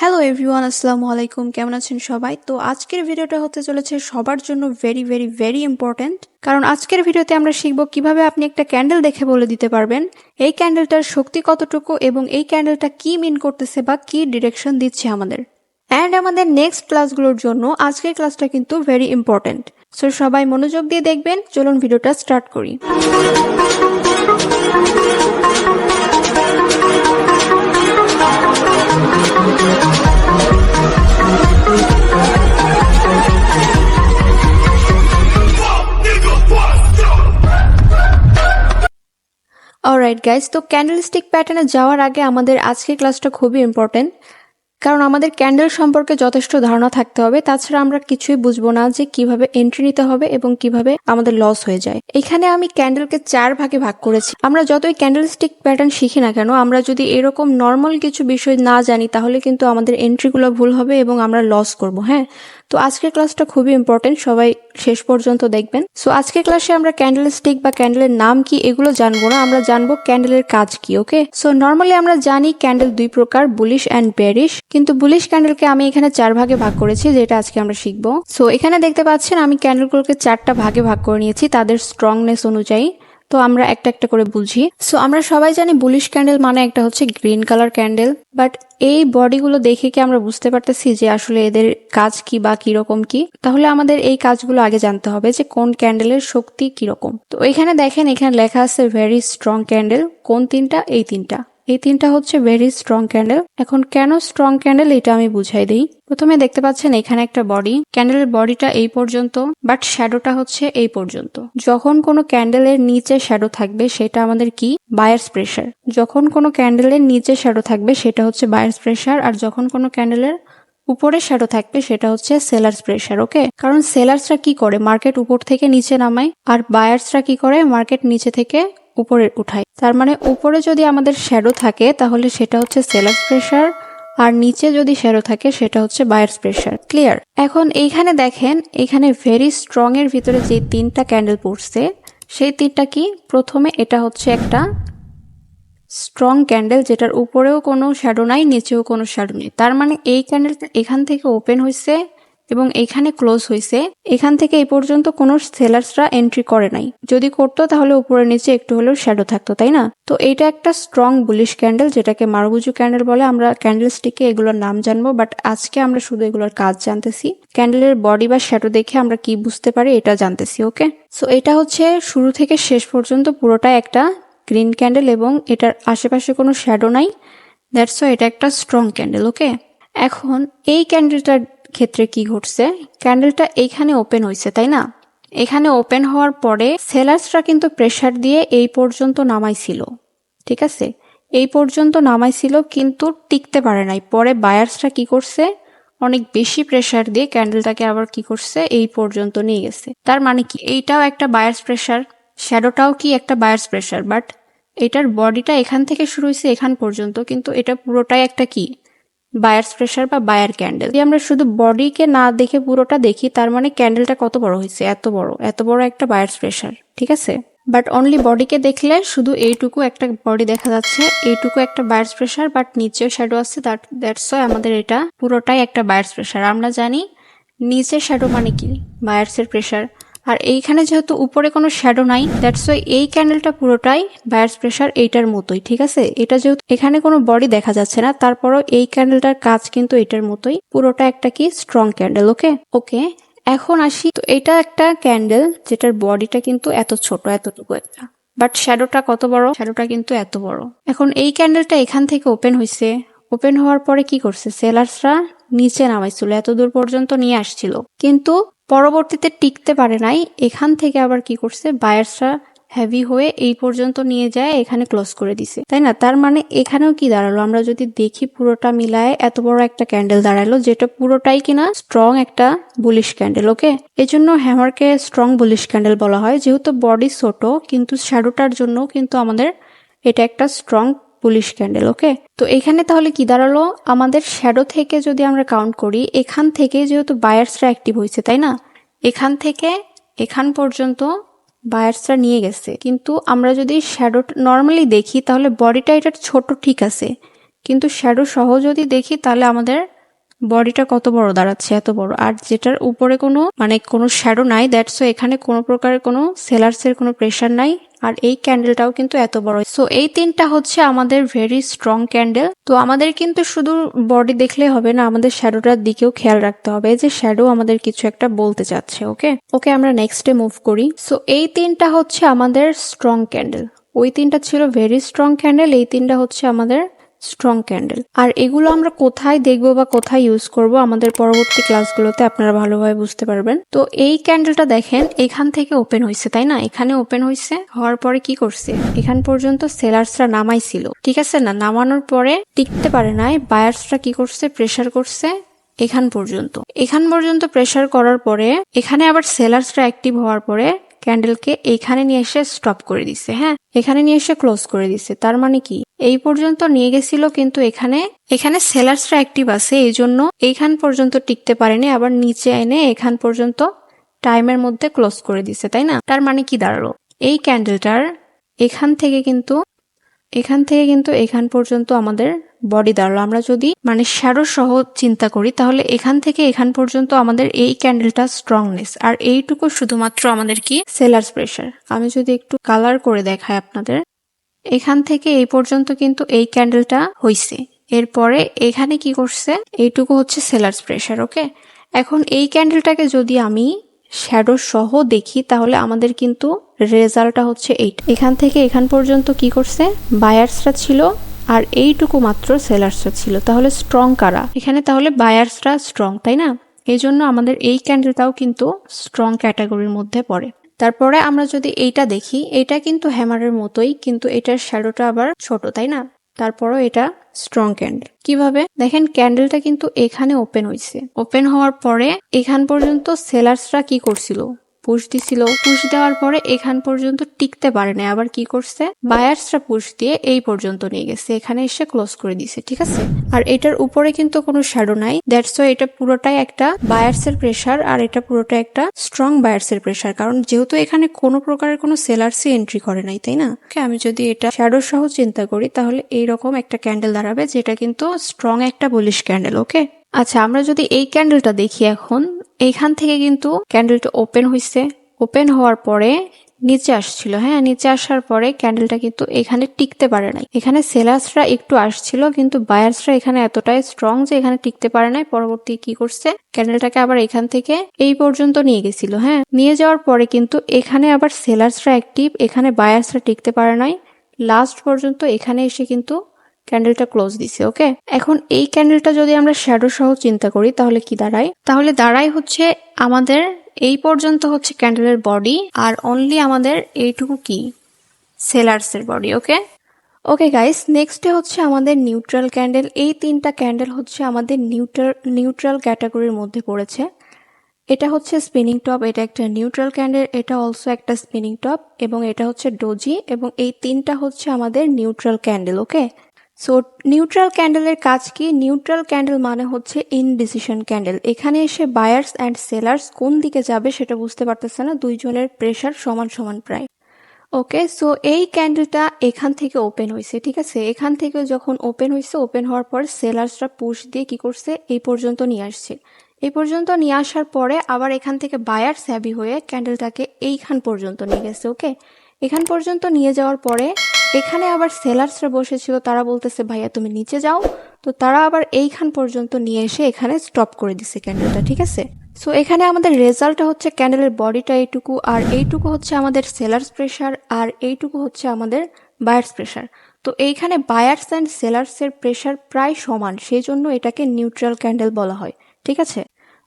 Hello everyone, আসসালামু আলাইকুম। কেমন আছেন সবাই? তো আজকের ভিডিওটা হতে চলেছে সবার জন্য ভেরি ভেরি ভেরি ইম্পর্ট্যান্ট, কারণ আজকের ভিডিওতে আমরা শিখব কিভাবে আপনি একটা ক্যান্ডেল দেখে বলে দিতে পারবেন এই ক্যান্ডেলটার শক্তি কতটুকু এবং এই ক্যান্ডেলটা কি মিন করতেছে বা কি ডিরেকশন দিচ্ছে আমাদের। অ্যান্ড আমাদের নেক্সট ক্লাসগুলোর জন্য আজকের ক্লাসটা কিন্তু ভেরি ইম্পর্ট্যান্ট। সো সবাই মনোযোগ দিয়ে দেখবেন। চলুন ভিডিওটা স্টার্ট করি। অলরাইট গাইস, তো ক্যান্ডেলস্টিক প্যাটার্নে যাওয়ার আগে আমাদের আজকের ক্লাসটা খুবই ইম্পর্টেন্ট, কারণ আমাদের ক্যান্ডেল সম্পর্কে যথেষ্ট ধারণা থাকতে হবে। তাছাড়া আমরা কিছুই বুঝবো না যে কিভাবে এন্ট্রি নিতে হবে এবং কিভাবে আমাদের লস হয়ে যায়। এখানে আমি ক্যান্ডেলকে 4 ভাগে ভাগ করেছি। আমরা যতই ক্যান্ডেলস্টিক প্যাটার্ন শিখি না কেন, আমরা যদি এরকম নর্মাল কিছু বিষয় না জানি তাহলে কিন্তু আমাদের এন্ট্রিগুলো ভুল হবে এবং আমরা লস করবো। হ্যাঁ, তো আজকের ক্লাসটা খুবই ইম্পর্টেন্ট, সবাই শেষ পর্যন্ত দেখবেন। সো আজকের ক্লাসে আমরা ক্যান্ডেলস্টিক বা ক্যান্ডেলের নাম কি এগুলো জানবো না, আমরা জানবো ক্যান্ডেলের কাজ কি। ওকে, সো নর্মালি আমরা জানি ক্যান্ডেল 2 প্রকার, বুলিশ অ্যান্ড বেয়ারিশ, কিন্তু বুলিশ ক্যান্ডেলকে আমি এখানে 4 ভাগে ভাগ করেছি, যেটা আজকে আমরা শিখবো। সো এখানে দেখতে পাচ্ছেন আমি ক্যান্ডেলগুলোকে 4টা ভাগে ভাগ করে নিয়েছি তাদের স্ট্রংনেস অনুযায়ী। তো আমরা একটা একটা করে বুঝি। সো আমরা সবাই জানি বুলিশ ক্যান্ডেল মানে একটা হচ্ছে গ্রিন কালার ক্যান্ডেল, বাট এই বডিগুলো দেখে কি আমরা বুঝতে পারতেছি যে আসলে এদের কাজ কি বা কিরকম কি? তাহলে আমাদের এই কাজগুলো আগে জানতে হবে যে কোন ক্যান্ডেলের শক্তি কিরকম। তো এখানে দেখেন, এখানে লেখা আছে ভেরি স্ট্রং ক্যান্ডেল। কোন তিনটা? এই তিনটা হচ্ছে ভেরি স্ট্রং ক্যান্ডেল। এখন কেন স্ট্রং ক্যান্ডেল এটা আমি বুঝাই দিই। প্রথমে দেখতে পাচ্ছেন এখানে একটা বডি, ক্যান্ডেলের বডিটা এই পর্যন্ত, বাট শ্যাডোটা হচ্ছে এই পর্যন্ত। যখন কোনো ক্যান্ডেলের নিচে শ্যাডো থাকবে সেটা আমাদের কি? Buyers pressure. যখন কোনো ক্যান্ডেলের নিচে শ্যাডো থাকবে সেটা হচ্ছে বায়ার্স প্রেসার, আর যখন কোনো ক্যান্ডেলের উপরে শ্যাডো থাকবে সেটা হচ্ছে সেলার্স প্রেসার। ওকে, কারণ সেলার্সরা কি করে? মার্কেট উপর থেকে নিচে নামায়, আর বায়ার্সরা কি করে? মার্কেট নিচে থেকে উপরে উঠায়। তার মানে উপরে যদি আমাদের শ্যাডো থাকে তাহলে সেটা হচ্ছে সেলার্স প্রেসার, আর নিচে যদি শ্যাডো থাকে সেটা হচ্ছে বায়ার্স প্রেসার। ক্লিয়ার? এখন এইখানে দেখেন, এখানে ভেরি স্ট্রং এর ভিতরে যে 3টা ক্যান্ডেল পড়ছে সেই 3টা কি? প্রথমে এটা হচ্ছে একটা স্ট্রং ক্যান্ডেল, যেটার উপরেও কোনো শ্যাডো নাই, নিচেও কোনো শ্যাডো নেই। তার মানে এই ক্যান্ডেলটা এখান থেকে ওপেন হয়েছে এবং এখানে ক্লোজ হয়েছে। এখান থেকে এই পর্যন্ত কোনো সেলার্সরা এন্ট্রি করে নাই। যদি করতো তাহলে উপরে নিচে একটু হলেও শ্যাডো থাকতো, তাই না? তো এটা একটা স্ট্রং বুলিশ ক্যান্ডেল, যেটাকে মারুগুজু ক্যান্ডেল বলে। আমরা ক্যান্ডেল স্টিকে এগুলোর নাম জানবো, বাট আজকে আমরা শুধু এগুলোর কাজ জানতেছি। ক্যান্ডেলের বডি বা শ্যাডো দেখে আমরা কি বুঝতে পারি এটা জানতেছি। ওকে, সো এটা হচ্ছে শুরু থেকে শেষ পর্যন্ত পুরোটাই একটা গ্রিন ক্যান্ডেল এবং এটার আশেপাশে কোনো শ্যাডো নাই। দ্যাটস ওয়াই এটা একটা স্ট্রং ক্যান্ডেল। ওকে, এখন এই ক্যান্ডেলটার ক্ষেত্রে কি ঘটছে? ক্যান্ডেলটা এইখানে ওপেন হয়েছে, তাই না? এখানে ওপেন হওয়ার পরে সেলার্সরা কিন্তু প্রেসার দিয়ে এই পর্যন্ত নামাইছিল, ঠিক আছে? এই পর্যন্ত নামাইছিল কিন্তু টিকতে পারে নাই। পরে বায়ার্সরা কি করছে? অনেক বেশি প্রেসার দিয়ে ক্যান্ডেলটাকে আবার কি করছে? এই পর্যন্ত নিয়ে গেছে। তার মানে কি? এইটাও একটা বায়ার্স প্রেসার, শ্যাডোটাও কি একটা বায়ার্স প্রেসার, বাট এটার বডিটা এখান থেকে শুরু হয়েছে এখান পর্যন্ত, কিন্তু এটা পুরোটাই একটা কি? বায়ার্স প্রেসার বা বায়ার ক্যান্ডেল। যদি আমরা শুধু বডিকে না দেখে পুরোটা দেখি, তার মানে ক্যান্ডেলটা কত বড় হয়েছে? এত বড় একটা বায়ার্স প্রেসার, ঠিক আছে? বাট অনলি বডিকে দেখলে শুধু এইটুকু একটা বডি দেখা যাচ্ছে, এইটুকু একটা বায়ার্স প্রেসার, বাট নিচেও শ্যাডো আছে। দ্যাটস ওয়াই আমাদের এটা পুরোটাই একটা বায়ার্স প্রেসার। আমরা জানি নিচের শ্যাডো মানে কি? বায়ার্সের প্রেসার। আর এইখানে যেহেতু উপরে কোনো শ্যাডো নাই, দ্যাটস ওয়াই এই ক্যান্ডেলটা পুরোটাই বায়ার্স প্রেসার এইটার মতোই, ঠিক আছে? এটা যেহেতু এখানে কোনো বডি দেখা যাচ্ছে না, তারপরও এই ক্যান্ডেলটার কাজ কিন্তু এটার মতোই, পুরোটা একটা কি? Strong candle. ওকে ওকে, এখন আসি। তো এটা একটা ক্যান্ডেল যেটার বডিটা কিন্তু এত ছোট, এতটুকু একটা, বাট শ্যাডোটা কত বড়? শ্যাডোটা কিন্তু এত বড়। এখন এই ক্যান্ডেলটা এখান থেকে ওপেন হয়েছে। ওপেন হওয়ার পরে কি করছে? সেলার্সরা নিচে নামাইছিল, এত দূর পর্যন্ত নিয়ে আসছিল, কিন্তু পরবর্তীতে টিকতে পারে নাই। এখান থেকে আবার কি করছে? বায়ার্সরা হেভি হয়ে এই পর্যন্ত নিয়ে যায়, এখানে ক্লোজ করে দিছে, তাই না? তার মানে এখানেও কি দাঁড়ালো? আমরা যদি দেখি পুরোটা মিলায় এত বড় একটা ক্যান্ডেল দাঁড়ালো, যেটা পুরোটাই কিনা স্ট্রং একটা বুলিশ ক্যান্ডেল। ওকে, এজন্য হ্যামারকে স্ট্রং বুলিশ ক্যান্ডেল বলা হয়, যেহেতু বডি ছোট কিন্তু শ্যাডোটার জন্য কিন্তু আমাদের এটা একটা স্ট্রং বুলিশ ক্যান্ডেল। ওকে, তো এখানে তাহলে কি দাঁড়ালো? আমাদের শ্যাডো থেকে যদি আমরা কাউন্ট করি, এখান থেকে যেহেতু বায়ার্সরা অ্যাক্টিভ হয়েছে, তাই না? এখান থেকে এখান পর্যন্ত বায়ার্সরা নিয়ে গেছে, কিন্তু আমরা যদি শ্যাডো নর্মালি দেখি তাহলে বডিটা এটার ছোট, ঠিক আছে, কিন্তু শ্যাডো সহ যদি দেখি তাহলে আমাদের বডিটা কত বড় দাঁড়াচ্ছে, এত বড়। আর যেটার উপরে কোনো শ্যাডো নাই, দ্যাটস এখানে কোনো প্রকারের কোনো সেলার্সের কোনো প্রেশার নাই। আর এই ক্যান্ডেলটাও কিন্তু এত বড়। সো এই তিনটা হচ্ছে আমাদের ভেরি স্ট্রং ক্যান্ডেল। তো আমাদের কিন্তু শুধু বডি দেখলে হবে না, আমাদের শ্যাডোটার দিকেও খেয়াল রাখতে হবে যে শ্যাডো আমাদের কিছু একটা বলতে চাচ্ছে। ওকে আমরা নেক্সটে মুভ করি। সো এই তিনটা হচ্ছে আমাদের স্ট্রং ক্যান্ডেল। ওই তিনটা ছিল ভেরি স্ট্রং ক্যান্ডেল, এই তিনটা হচ্ছে আমাদের স্ট্রং ক্যান্ডেল। আর এগুলো আমরা কোথায় দেখবো বা কোথায় ইউজ করব আমাদের পরবর্তী ক্লাসগুলোতে আপনারা ভালোভাবে বুঝতে পারবেন। তো এই ক্যান্ডেলটা দেখেন এখান থেকে ওপেন হয়েছে, তাই না? এখানে ওপেন হয়েছে, হওয়ার পরে কি করছে, এখান পর্যন্ত সেলার্সরা নামাইছিল, ঠিক আছে না? নামানোর পরে টিকতে পারে নাই, বায়ার্সরা কি করছে, প্রেসার করছে এখান পর্যন্ত প্রেসার করার পরে এখানে আবার সেলার্সরা অ্যাক্টিভ হওয়ার পরে ক্যান্ডেলকে এইখানে নিয়ে এসে স্টপ করে দিছে। হ্যাঁ, এখানে নিয়ে এসে ক্লোজ করে দিছে। তার মানে কি, এই পর্যন্ত নিয়ে গেছিল কিন্তু এখানে সেলার্সরা অ্যাক্টিভ আছে, এই জন্য এইখান পর্যন্ত টিকতে পারেনি, আবার নিচে এনে এখান পর্যন্ত টাইমের মধ্যে ক্লোজ করে দিছে, তাই না? তার মানে কি দাঁড়ালো, এই ক্যান্ডেলটার এখান থেকে কিন্তু এখান পর্যন্ত আমাদের বডি দাঁড়ালো। আমরা যদি শ্যাডো সহ চিন্তা করি তাহলে এখান থেকে এখান পর্যন্ত আমাদের এই ক্যান্ডেলটা স্ট্রংনেস, আর এইটুকু শুধুমাত্র আমাদের কি, সেলার্স প্রেশার। আমি যদি একটু কালার করে দেখাই আপনাদের, এখান থেকে এই পর্যন্ত কিন্তু এই ক্যান্ডেলটা হইছে, এরপরে এখানে কি করছে, এইটুকু হচ্ছে সেলার্স প্রেশার। ওকে, এখন এই ক্যান্ডেলটাকে যদি আমি শ্যাডো সহ দেখি তাহলে আমাদের কিন্তু রেজাল্টটা হচ্ছে এখান থেকে এখান পর্যন্ত কি করছে, বায়ার্সরা ছিল আর এইটুকু মাত্র সেলার্সরা ছিল। তাহলে স্ট্রং কারা এখানে, তাহলে বায়ার্সরা স্ট্রং, তাই না? এই জন্য আমাদের এই ক্যান্ডেলটাও কিন্তু স্ট্রং ক্যাটাগরির মধ্যে পড়ে। তারপরে আমরা যদি এইটা দেখি, এটা কিন্তু হ্যামারের মতোই, কিন্তু এটার শ্যাডোটা আবার ছোট, তাই না? তারপরও এটা স্ট্রং ক্যান্ডেল। কিভাবে দেখেন, ক্যান্ডেলটা কিন্তু এখানে ওপেন হয়েছে, ওপেন হওয়ার পরে এখান পর্যন্ত সেলার্সরা কি করছিল, পুশ দিছিল। পুশ দেওয়ার পরে এখান পর্যন্ত টিকতে পারে না, আবার কি করছে, বায়ার্সরা পুশ দিয়ে এই পর্যন্ত নিয়ে গেছে, এখানে এসে ক্লোজ করে দিছে, ঠিক আছে? আর এটার উপরে কিন্তু কোনো শ্যাডো নাই, দ্যাটস ওয়াই এটা পুরোটাই একটা বায়ার্সের প্রেশার, আর এটা পুরোটা একটা স্ট্রং বায়ার্সের প্রেশার, কারণ যেহেতু এখানে কোনো প্রকারের কোনো সেলার্সই এন্ট্রি করে নাই, তাই না? আমি যদি এটা শ্যাডো সহ চিন্তা করি তাহলে এইরকম একটা ক্যান্ডেল দাঁড়াবে, যেটা কিন্তু স্ট্রং একটা বুলিশ ক্যান্ডেল। ওকে, আচ্ছা আমরা যদি এই ক্যান্ডেলটা দেখি, এখন এইখান থেকে কিন্তু ক্যান্ডেলটা ওপেন হয়েছে, ওপেন হওয়ার পরে নিচে আসছিল। হ্যাঁ, নিচে আসার পরে ক্যান্ডেলটা কিন্তু এখানে টিকতে পারে নাই, এখানে সেলার্সরা একটু আসছিল কিন্তু বায়ার্সরা এখানে এতটাই স্ট্রং যে এখানে টিকতে পারে নাই। পরবর্তী কি করছে, ক্যান্ডেলটাকে আবার এখান থেকে এই পর্যন্ত নিয়ে গেছিল। হ্যাঁ, নিয়ে যাওয়ার পরে কিন্তু এখানে আবার সেলার্সরা অ্যাক্টিভ, এখানে বায়ার্সরা টিকতে পারে নাই, লাস্ট পর্যন্ত এখানে এসে কিন্তু ক্যান্ডেলটা ক্লোজ দিছে। ওকে, এখন এই ক্যান্ডেলটা যদি আমরা শ্যাডো সহ চিন্তা করি তাহলে কি দাঁড়ায়, তাহলে দাঁড়ায় হচ্ছে আমাদের এই পর্যন্ত হচ্ছে ক্যান্ডেলের বডি, আর অনলি আমাদের এইটুকু কি, সেলার্সের বডি। ওকে গাইস, নেক্সটে হচ্ছে আমাদের নিউট্রাল ক্যান্ডেল। এই তিনটা ক্যান্ডেল হচ্ছে আমাদের নিউট্রাল ক্যাটাগরির মধ্যে পড়েছে। এটা হচ্ছে স্পিনিং টপ, এটা একটা নিউট্রাল ক্যান্ডেল, এটা অলসো একটা স্পিনিং টপ, এবং এটা হচ্ছে ডোজি, এবং এই তিনটা হচ্ছে আমাদের নিউট্রাল ক্যান্ডেল। ওকে, সো নিউট্রাল ক্যান্ডেলের কাজ কি? নিউট্রাল ক্যান্ডেল মানে হচ্ছে ইনডিসিশন ক্যান্ডেল। এখানে এসে বায়ার্স অ্যান্ড সেলার্স কোন দিকে যাবে সেটা বুঝতে পারতেছে না, দুইজনের প্রেশার সমান সমান প্রায়। ওকে, সো এই ক্যান্ডেলটা এখান থেকে ওপেন হয়েছে, ঠিক আছে? এখান থেকে যখন ওপেন হয়েছে, ওপেন হওয়ার পর সেলার্সরা পুশ দিয়ে কি করছে, এই পর্যন্ত নিয়ে আসছে। এই পর্যন্ত নিয়ে আসার পরে আবার এখান থেকে বায়ার্স হ্যাভি হয়ে ক্যান্ডেলটাকে এইখান পর্যন্ত নিয়ে গেছে। ওকে, এখান পর্যন্ত নিয়ে যাওয়ার পরে এখানে আবার সেলার্সরা বসেছিল, তারা বলতেছে ভাইয়া তুমি নিচে যাও, তো তারা আবার এইখান পর্যন্ত নিয়ে এসে এখানে স্টপ করে দিছে ক্যান্ডেলটা, ঠিক আছে? সো এখানে আমাদের রেজাল্টটা হচ্ছে ক্যান্ডেলের বডিটা এইটুকু, আর এইটুকু হচ্ছে আমাদের সেলার্স প্রেশার, আর এইটুকু হচ্ছে আমাদের বায়ার্স প্রেশার। তো এইখানে বায়ার্স অ্যান্ড সেলার্সের প্রেশার প্রায় সমান, সেই জন্য এটাকে নিউট্রাল ক্যান্ডেল বলা হয়, ঠিক আছে?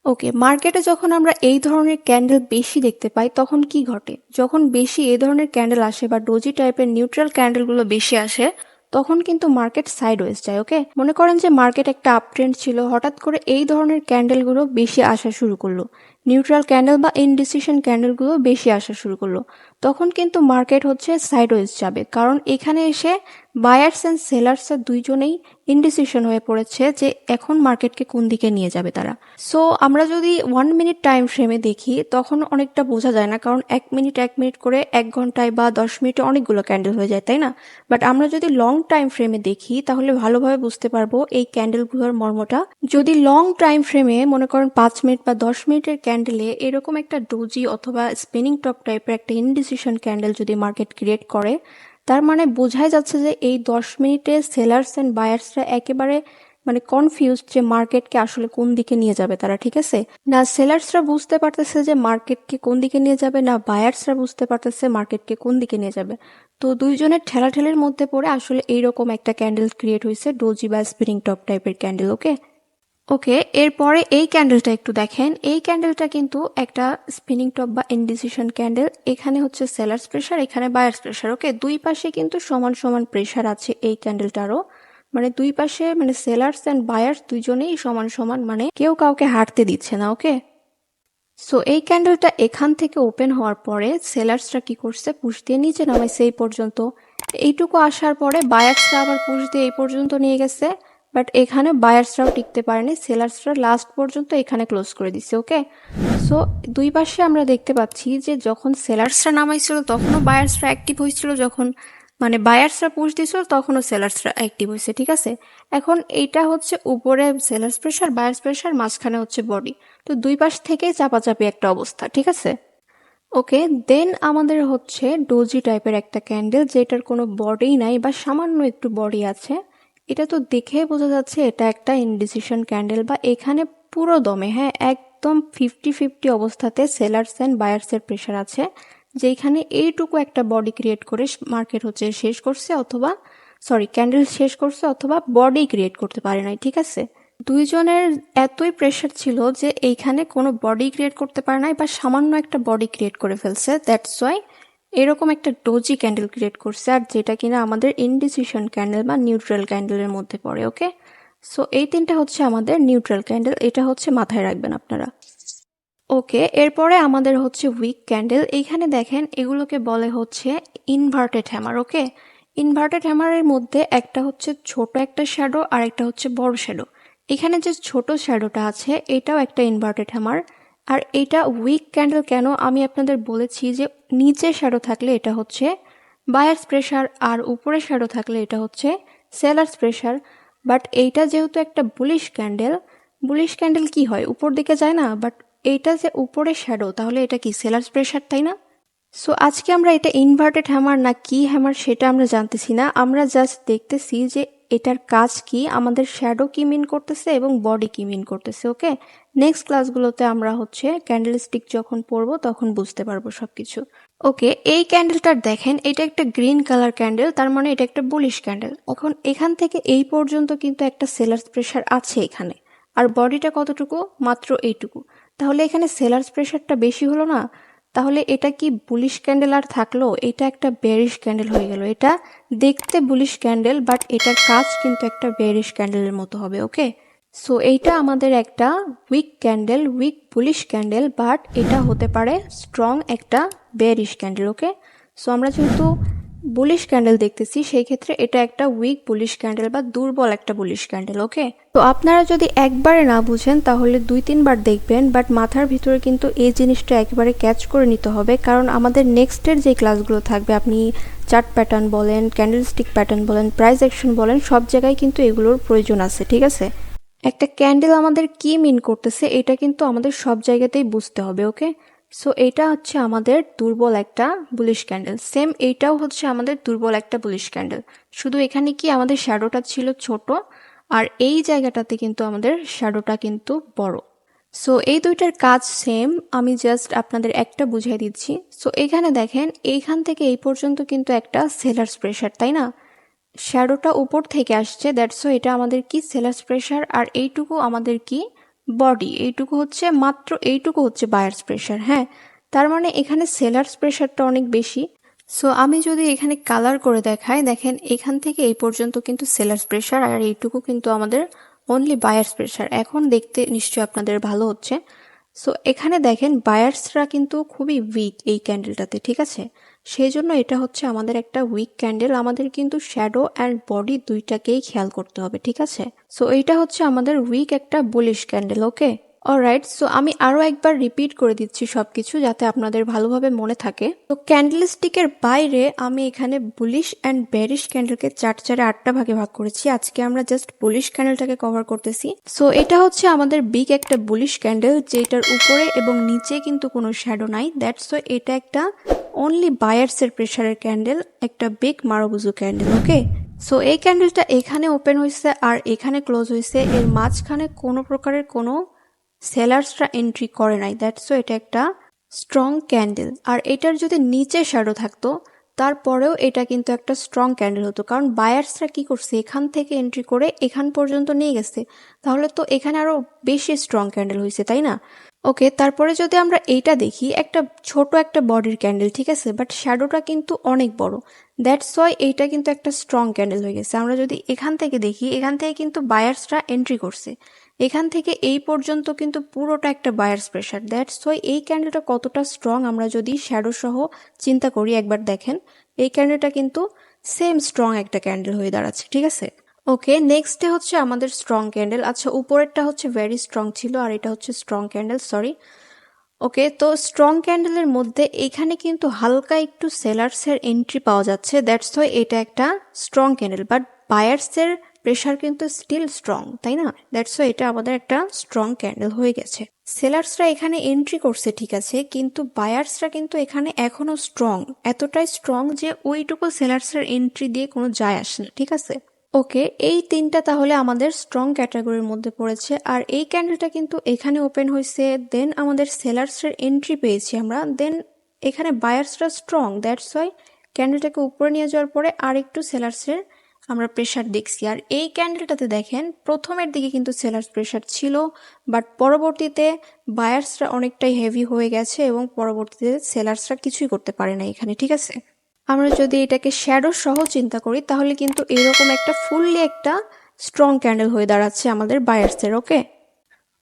ওকে, মার্কেটে যখন আমরা এই ধরনের ক্যান্ডেল বেশি দেখতে পাই তখন কি ঘটে, যখন বেশি এই ধরনের ক্যান্ডেল আসে বা ডোজি টাইপের নিউট্রাল ক্যান্ডেলগুলো বেশি আসে তখন কিন্তু মার্কেট সাইডওয়েজ যায়। ওকে, মনে করেন যে মার্কেট একটা আপ ট্রেন্ড ছিল, হঠাৎ করে এই ধরনের ক্যান্ডেলগুলো বেশি আসা শুরু করলো, নিউট্রাল ক্যান্ডেল বা ইনডিসিশন ক্যান্ডেলগুলো বেশি আসা শুরু করলো, তখন কিন্তু মার্কেট হচ্ছে সাইডওয়েজ যাবে, কারণ এখানে এসে বায়ার্স অ্যান্ড সেলার্স দুইজনেই ইনডিসিশন হয়ে পড়েছে যে এখন মার্কেটকে কোন দিকে নিয়ে যাবে তারা। সো আমরা যদি 1 মিনিট টাইম ফ্রেমে দেখি তখন অনেকটা বোঝা যায় না, কারণ 1 মিনিট করে 1 ঘন্টায় বা 10 মিনিটে অনেকগুলো ক্যান্ডেল হয়ে যায়, তাই না? বাট আমরা যদি লং টাইম ফ্রেমে দেখি তাহলে ভালোভাবে বুঝতে পারবো এই ক্যান্ডেলগুলোর মর্মটা। যদি লং টাইম ফ্রেমে মনে করেন 5 মিনিট বা 10 মিনিটের ক্যান্ডেলে এরকম একটা ডোজি অথবা স্পিনিং টপ টাইপের একটা ইনডিসিশন ক্যান্ডেল যদি মার্কেট ক্রিয়েট করে, তার মানে বোঝাই যাচ্ছে যে এই 10 মিনিটে সেলার্স অ্যান্ড বায়ার্সরা একেবারে কনফিউজড যে মার্কেটকে আসলে কোন দিকে নিয়ে যাবে তারা, ঠিক আছে? না সেলার্সরা বুঝতে পারতেছে যে মার্কেটকে কোন দিকে নিয়ে যাবে, না বায়ার্সরা বুঝতে পারতেছে মার্কেটকে কোন দিকে নিয়ে যাবে। তো দুইজনের ঠেলাঠেলির মধ্যে পড়ে আসলে এইরকম একটা ক্যান্ডেল ক্রিয়েট হয়েছে, ডোজি বা স্পিনিং টপ টাইপের ক্যান্ডেল। ওকে ওকে এরপরে এই ক্যান্ডেলটা একটু দেখেন। এই ক্যান্ডেলটা কিন্তু একটা স্পিনিং টপ বা ইনডিসিশন ক্যান্ডেল। এখানে হচ্ছে সেলার্স প্রেশার, এখানে বায়ার্স প্রেশার। ওকে দুই পাশে কিন্তু সমান সমান প্রেশার আছে এই ক্যান্ডেলটারও। দুই পাশে সেলার্স অ্যান্ড বায়ার্স দুইজনেই সমান সমান, কেউ কাউকে হাঁটতে দিচ্ছে না। ওকে সো এই ক্যান্ডেলটা এখান থেকে ওপেন হওয়ার পরে সেলার্সরা কি করছে, পুশ দিয়ে নিচে নামাইছে এই পর্যন্ত। এইটুকু আসার পরে বায়ার্সরা আবার পুশ দিয়ে এই পর্যন্ত নিয়ে গেছে, বাট এখানে বায়ার্সরাও টিকতে পারেনি, সেলার্সরা লাস্ট পর্যন্ত এখানে ক্লোজ করে দিচ্ছে। ওকে সো দুই পাশে আমরা দেখতে পাচ্ছি যে যখন সেলার্সরা নামাইছিল তখনও বায়ার্সরা অ্যাক্টিভ হয়েছিল, যখন বায়ার্সরা পুশ দিয়েছিল তখনও সেলার্সরা অ্যাক্টিভ হয়েছে, ঠিক আছে? এখন এইটা হচ্ছে উপরে সেলার্স প্রেশার, বায়ার্স প্রেশার, মাঝখানে হচ্ছে বডি। তো দুই পাশ থেকে চাপাচাপি একটা অবস্থা, ঠিক আছে? ওকে দেন আমাদের হচ্ছে ডোজি টাইপের একটা ক্যান্ডেল, যেটার কোনো বডি নাই বা সামান্য একটু বডি আছে। এটা তো দেখেই বোঝা যাচ্ছে এটা একটা ইনডিসিশন ক্যান্ডেল, বা এখানে পুরো দমে, হ্যাঁ একদম 50-50 অবস্থাতে সেলার্স অ্যান্ড বায়ার্সের প্রেশার আছে, যেখানে এইটুকু একটা বডি ক্রিয়েট করে মার্কেট হচ্ছে শেষ করছে, অথবা ক্যান্ডেল শেষ করছে, অথবা বডি ক্রিয়েট করতে পারে নাই, ঠিক আছে? দুইজনের এতই প্রেশার ছিল যে এইখানে কোনো বডি ক্রিয়েট করতে পারে নাই বা সামান্য একটা বডি ক্রিয়েট করে ফেলছে, দ্যাটস ওয়াই এরকম একটা ডোজি ক্যান্ডেল ক্রিয়েট করছে, আর যেটা কিনা আমাদের ইনডিসিশন ক্যান্ডেল বা নিউট্রাল ক্যান্ডেলের মধ্যে পড়ে। ওকে সো এই তিনটা হচ্ছে আমাদের নিউট্রাল ক্যান্ডেল, এটা হচ্ছে মাথায় রাখবেন আপনারা। ওকে এরপরে আমাদের হচ্ছে উইক ক্যান্ডেল। এইখানে দেখেন এগুলোকে বলে হচ্ছে ইনভার্টেড হ্যামার। ওকে ইনভার্টেড হ্যামারের মধ্যে একটা হচ্ছে ছোট একটা শ্যাডো আর একটা হচ্ছে বড় শ্যাডো। এখানে যে ছোট শ্যাডোটা আছে এটাও একটা ইনভার্টেড হ্যামার। আর এটা উইক ক্যান্ডেল কেন আমি আপনাদের বলেছি যে নিচে শ্যাডো থাকলে এটা হচ্ছে বায়ার্স প্রেশার, আর উপরে শ্যাডো থাকলে এটা হচ্ছে সেলার্স প্রেশার। বাট এইটা যেহেতু একটা বুলিশ ক্যান্ডেল, বুলিশ ক্যান্ডেল কি হয় উপর দিকে যায় না, বাট এইটা যে উপরে শ্যাডো, তাহলে এটা কি সেলার্স প্রেশার, তাই না? সো আজকে আমরা এটা ইনভার্টেড হ্যামার না কি হ্যামার সেটা আমরা জানতেছি না, আমরা জাস্ট দেখতেছি যে এটার কাজ কি, আমাদের শ্যাডো কি মিন করতেছে এবং বডি কি মিন করতেছে। ওকে নেক্সট ক্লাসগুলোতে আমরা হচ্ছে ক্যান্ডেলস্টিক যখন পড়বো তখন বুঝতে পারবো সবকিছু। ওকে এই ক্যান্ডেলটার দেখেন, এটা একটা গ্রিন কালার ক্যান্ডেল, তার মানে এটা একটা বুলিশ ক্যান্ডেল। এখন এখান থেকে এই পর্যন্ত কিন্তু একটা সেলার্স প্রেশার আছে এখানে, আর বডিটা কতটুকু, মাত্র এইটুকু। তাহলে এখানে সেলার্স প্রেশারটা বেশি হলো না? তাহলে এটা কি বুলিশ ক্যান্ডেল আর থাকলো? এটা একটা বেয়ারিশ ক্যান্ডেল হয়ে গেল। এটা দেখতে বুলিশ ক্যান্ডেল, বাট এটার কাজ কিন্তু একটা বেয়ারিশ ক্যান্ডেলের মতো হবে। ওকে সো এইটা আমাদের একটা weak candle, weak bullish candle, but এটা হতে পারে স্ট্রং একটা বেয়ারিশ ক্যান্ডেল। ওকে সো আমরা যেহেতু বুলিশ ক্যান্ডেল দেখতেছি সেই ক্ষেত্রে এটা একটা উইক বুলিশ ক্যান্ডেল বা দুর্বল একটা বুলিশ ক্যান্ডেল। ওকে তো আপনারা যদি একবারে না বুঝেন তাহলে 2-3 বার দেখবেন, বাট মাথার ভিতরে কিন্তু এই জিনিসটা একেবারে ক্যাচ করে নিতে হবে, কারণ আমাদের নেক্সটের যে ক্লাসগুলো থাকবে, আপনি চার্ট প্যাটার্ন বলেন, ক্যান্ডেলস্টিক প্যাটার্ন বলেন, প্রাইস অ্যাকশন বলেন, সব জায়গায় কিন্তু এগুলোর প্রয়োজন আছে, ঠিক আছে? একটা ক্যান্ডেল আমাদের কি মিন করতেছে এটা কিন্তু আমাদের সব জায়গাতেই বুঝতে হবে। ওকে সো এটা হচ্ছে আমাদের দুর্বল একটা বুলিশ ক্যান্ডেল, সেম এইটাও হচ্ছে আমাদের দুর্বল একটা বুলিশ ক্যান্ডেল, শুধু এখানে কি আমাদের শ্যাডোটা ছিল ছোট, আর এই জায়গাটাতে কিন্তু আমাদের শ্যাডোটা কিন্তু বড়। সো এই দুইটার কাজ সেম, আমি জাস্ট আপনাদের একটা বুঝিয়ে দিচ্ছি। সো এখানে দেখেন এইখান থেকে এই পর্যন্ত কিন্তু একটা সেলার্স প্রেশার, তাই না? শ্যাডোটা উপর থেকে আসছে, দ্যাটস এটা আমাদের কি সেলার্স প্রেশার, আর এইটুকু আমাদের কি বডি, এইটুকু হচ্ছে মাত্র এইটুকু হচ্ছে বায়ার্স প্রেশার। হ্যাঁ তার মানে এখানে সেলার্স প্রেশারটা অনেক বেশি। সো আমি যদি এখানে কালার করে দেখাই, দেখেন এখান থেকে এই পর্যন্ত কিন্তু সেলার্স প্রেশার, আর এইটুকু কিন্তু আমাদের অনলি বায়ার্স প্রেশার। এখন দেখতে নিশ্চয়ই আপনাদের ভালো হচ্ছে। সো এখানে দেখেন বায়ার্সরা কিন্তু খুবই উইক এই ক্যান্ডেলটাতে, ঠিক আছে? সেই জন্য এটা হচ্ছে আমাদের একটা উইক ক্যান্ডেল। আমাদের কিন্তু শ্যাডো অ্যান্ড বডি দুইটাকেই খেয়াল করতে হবে, ঠিক আছে? সো এইটা হচ্ছে আমাদের উইক একটা বুলিশ ক্যান্ডেল, ওকে? অলরাইট, সো আমি আরো একবার রিপিট করে দিচ্ছি সবকিছু যাতে আপনাদের ভালোভাবে মনে থাকে। তো ক্যান্ডেলস্টিকের বাইরে আমি এখানে বুলিশ অ্যান্ড বেয়ারিশ ক্যান্ডেলকে 4 ভাগে ভাগ করেছি। আজকে আমরা জাস্ট বুলিশ ক্যান্ডেলটাকে কভার করতেছি। সো এটা হচ্ছে আমাদের বিগ একটা বুলিশ ক্যান্ডেল, যেটার উপরে এবং নিচে কিন্তু কোনো শ্যাডো নাই। দ্যাটস ওয়াই এটা একটা অনলি বায়ার্সের প্রেসারের ক্যান্ডেল, একটা বিগ মারুবুজু ক্যান্ডেল, ওকে? সো এই ক্যান্ডেলটা এখানে ওপেন হয়েছে আর এখানে ক্লোজ হয়েছে, এর মাঝখানে কোনো প্রকারের কোনো সেলার্সরা এন্ট্রি করে নাই। দ্যাটস এটা একটা স্ট্রং ক্যান্ডেল। আর এটার যদি নিচে শ্যাডো থাকতো তারপরেও এটা কিন্তু একটা স্ট্রং ক্যান্ডেল হতো, কারণ বায়ার্সরা কি করছে, এখান থেকে এন্ট্রি করে এখান পর্যন্ত নিয়ে গেছে, তাহলে তো এখানে আরো বেশি স্ট্রং ক্যান্ডেল হয়েছে, তাই না? ওকে, তারপরে যদি আমরা এইটা দেখি, একটা ছোট একটা বডির ক্যান্ডেল, ঠিক আছে, বাট শ্যাডোটা কিন্তু অনেক বড়। দ্যাটস ওয়াই এইটা কিন্তু একটা স্ট্রং ক্যান্ডেল হয়ে গেছে। আমরা যদি এখান থেকে দেখি, এখান থেকে কিন্তু বায়ার্সরা এন্ট্রি করছে, এখান থেকে এই পর্যন্ত কিন্তু পুরোটা একটা বায়ার্স প্রেসার। দ্যাটস ওয়াই এই ক্যান্ডেলটা কতটা স্ট্রং আমরা যদি শ্যাডো সহ চিন্তা করি, একবার দেখেন এই ক্যান্ডেলটা কিন্তু সেম স্ট্রং একটা ক্যান্ডেল হয়ে দাঁড়াচ্ছে, ঠিক আছে? ওকে, নেক্সটে হচ্ছে আমাদের স্ট্রং ক্যান্ডেল। আচ্ছা, উপরেরটা হচ্ছে ভেরি স্ট্রং ছিল আর এটা হচ্ছে স্ট্রং ক্যান্ডেল, সরি। ওকে, তো স্ট্রং ক্যান্ডেলের মধ্যে এখানে কিন্তু হালকা একটু সেলার্সের এন্ট্রি পাওয়া যাচ্ছে। দ্যাটস ওয়াই এটা একটা স্ট্রং ক্যান্ডেল, বাট বায়ার্সের প্রেশার কিন্তু স্টিল স্ট্রং, তাই না? দ্যাটস ওয়াই এটা আমাদের একটা স্ট্রং ক্যান্ডেল হয়ে গেছে। সেলার্সরা এখানে এন্ট্রি করছে, ঠিক আছে, কিন্তু বায়ার্সরা কিন্তু এখানে এখনো স্ট্রং, এতটাই স্ট্রং যে ওইটুকু সেলার্সের এন্ট্রি দিয়ে কোনো যায় আসে না, ঠিক আছে? ওকে, এই তিনটা তাহলে আমাদের স্ট্রং ক্যাটাগরির মধ্যে পড়েছে। আর এই ক্যান্ডেলটা কিন্তু এখানে ওপেন হয়েছে, দেন আমাদের সেলার্সের এন্ট্রি পেয়েছি আমরা, দেন এখানে বায়ার্সরা স্ট্রং। দ্যাটস ওয়াই ক্যান্ডেলটাকে উপরে নিয়ে যাওয়ার পরে আর একটু সেলার্সের আমরা প্রেশার দেখছি। আর এই ক্যান্ডেলটাতে দেখেন প্রথমের দিকে কিন্তু সেলার্স প্রেশার ছিল, বাট পরবর্তীতে বায়ার্সরা অনেকটাই হেভি হয়ে গেছে এবং পরবর্তীতে সেলার্সরা কিছুই করতে পারে না এখানে, ঠিক আছে? আমরা যদি এটাকে শ্যাডো সহ চিন্তা করি তাহলে কিন্তু এরকম একটা ফুললি একটা স্ট্রং ক্যান্ডেল হয়ে দাঁড়াচ্ছে আমাদের বায়ার্সের, ওকে?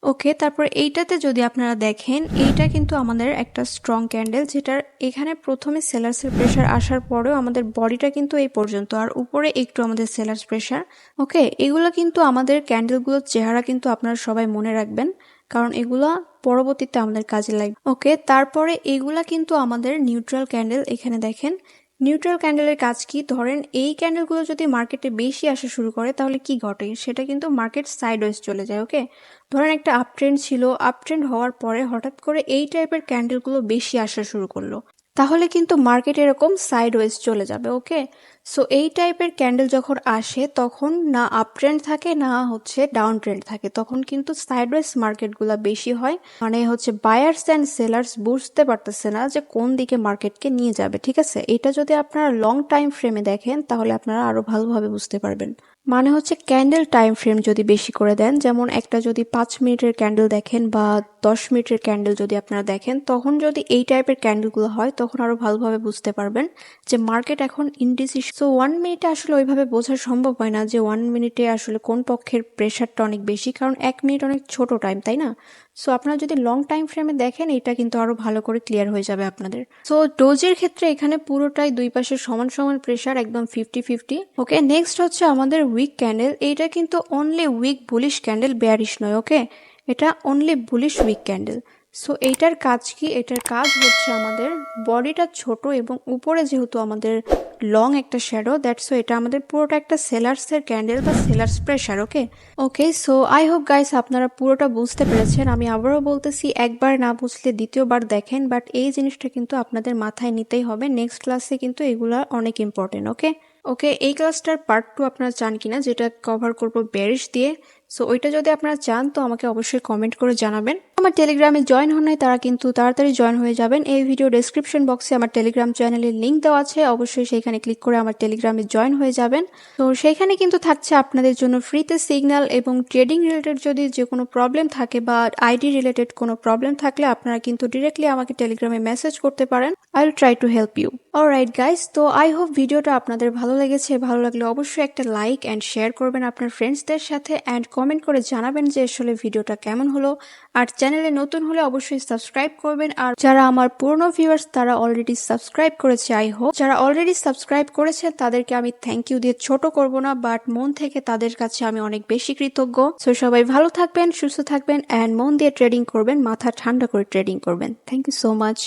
ওকে, তারপর এইটাতে যদি আপনারা দেখেন, এইটা কিন্তু আমাদের একটা স্ট্রং ক্যান্ডেল, যেটার এখানে প্রথমে সেলার্সের প্রেশার আসার পরেও আমাদের বডিটা কিন্তু এই পর্যন্ত, আর উপরে একটু আমাদের সেলার্স প্রেশার। ওকে, এগুলো কিন্তু আমাদের ক্যান্ডেলগুলোর চেহারা কিন্তু আপনারা সবাই মনে রাখবেন, কারণ এগুলা পরবর্তীতে আমাদের কাজে লাগবে। ওকে, তারপরে এগুলা কিন্তু আমাদের নিউট্রাল ক্যান্ডেল। এখানে দেখেন নিউট্রাল ক্যান্ডেলের কাজ কি, ধরেন এই ক্যান্ডেলগুলো যদি মার্কেটে বেশি আসা শুরু করে তাহলে কি ঘটে, সেটা কিন্তু মার্কেট সাইডওয়েজ চলে যায়। ওকে, ধরেন একটা আপ ট্রেন্ড ছিল, আপ ট্রেন্ড হওয়ার পরে হঠাৎ করে এই টাইপের ক্যান্ডেলগুলো বেশি আসা শুরু করলো, তাহলে কিন্তু মার্কেট এরকম সাইডওয়েজ চলে যাবে। ওকে, সো এই টাইপের ক্যান্ডেল যখন আসে তখন না আপ ট্রেন্ড থাকে না হচ্ছে ডাউন ট্রেন্ড থাকে, তখন কিন্তু সাইডওয়েজ মার্কেটগুলো বেশি হয়। মানে হচ্ছে বায়ার্স অ্যান্ড সেলার্স বুঝতে পারতেছে না যে কোন দিকে মার্কেটকে নিয়ে যাবে, ঠিক আছে? এটা যদি আপনারা লং টাইম ফ্রেমে দেখেন তাহলে আপনারা আরো ভালোভাবে বুঝতে পারবেন। মানে হচ্ছে ক্যান্ডেল টাইম ফ্রেম যদি বেশি করে দেন, যেমন একটা যদি 5 মিনিটের ক্যান্ডেল দেখেন বা 10 মিনিটের ক্যান্ডেল যদি আপনারা দেখেন, তখন যদি এই টাইপের ক্যান্ডেলগুলো হয় তখন আরো ভালোভাবে বুঝতে পারবেন যে মার্কেট এখন ইনডিসিশন। সো 1 মিনিটে আসলে ওইভাবে বোঝা সম্ভব হয় না যে 1 মিনিটে আসলে কোন পক্ষের প্রেশারটা অনেক বেশি, কারণ 1 মিনিট অনেক ছোট টাইম, তাই না? সো আপনারা যদি লং টাইম ফ্রেমে দেখেন এটা কিন্তু আরো ভালো করে ক্লিয়ার হয়ে যাবে আপনাদের। সো ডোজের ক্ষেত্রে এখানে পুরোটাই দুই পাশে সমান সমান প্রেশার, একদম 50-50। ওকে, নেক্সট হচ্ছে আমাদের উইক ক্যান্ডেল। এইটা কিন্তু only weak bullish candle, bearish নয়। ওকে, এটা only bullish weak candle. So এইটার কাজ কি, এটার কাজ হচ্ছে আমাদের বডিটা ছোট এবং উপরে যেহেতু আমাদের লং একটা শ্যাডো, দ্যাটস সো এটা আমাদের পুরোটা একটা সেলার্সের ক্যান্ডেল বা sellers pressure. Okay okay so I hope guys আপনারা পুরোটা বুঝতে পেরেছেন। আমি আবারও বলতেছি, একবার না বুঝলে দ্বিতীয়বার দেখেন, বাট এই জিনিসটা কিন্তু আপনাদের মাথায় নিতেই হবে। নেক্সট ক্লাসে কিন্তু এগুলা অনেক ইম্পর্টেন্ট। ওকে ওকে এই ক্লাসটার পার্ট 2 আপনারা চান কিনা, যেটা কভার করবো বেরিশ দিয়ে। সো ওইটা যদি আপনারা চান তো আমাকে অবশ্যই কমেন্ট করে জানাবেন। আমার টেলিগ্রামে জয়েন হন নাই তারা কিন্তু তাড়াতাড়ি জয়েন হয়ে যাবেন। এই ভিডিও ডেসক্রিপশন বক্সে আমার টেলিগ্রাম চ্যানেলের লিঙ্ক দেওয়া আছে, অবশ্যই সেইখানে ক্লিক করে আমার টেলিগ্রামে জয়েন হয়ে যাবেন। তো সেইখানে কিন্তু থাকছে আপনাদের জন্য ফ্রিতে সিগন্যাল, এবং ট্রেডিং রিলেটেড যদি যে কোনো প্রবলেম থাকে বা আইডি রিলেটেড কোনো প্রবলেম থাকলে আপনারা কিন্তু ডিরেক্টলি আমাকে টেলিগ্রামে মেসেজ করতে পারেন। I will try to help you. Alright guys, তো আই হোপ ভিডিওটা আপনাদের ভালো লেগেছে। ভালো লাগলে অবশ্যই একটা লাইক অ্যান্ড শেয়ার করবেন আপনার ফ্রেন্ডসদের সাথে, অ্যান্ড কমেন্ট করে জানাবেন যে আসলে ভিডিওটা কেমন হলো। আর চ্যানেলে নতুন হলে অবশ্যই সাবস্ক্রাইব করবেন। আর যারা আমার পুরনো ভিউয়ার্স তারা অলরেডি সাবস্ক্রাইব করেছে, আই হোপ যারা অলরেডি সাবস্ক্রাইব করেছেন তাদেরকে আমি থ্যাংক ইউ দিয়ে ছোট করব না, বাট মন থেকে তাদের কাছে আমি অনেক বেশি কৃতজ্ঞ। সো সবাই ভালো থাকবেন, সুস্থ থাকবেন, অ্যান্ড মন দিয়ে ট্রেডিং করবেন, মাথা ঠান্ডা করে ট্রেডিং করবেন। Thank you so much.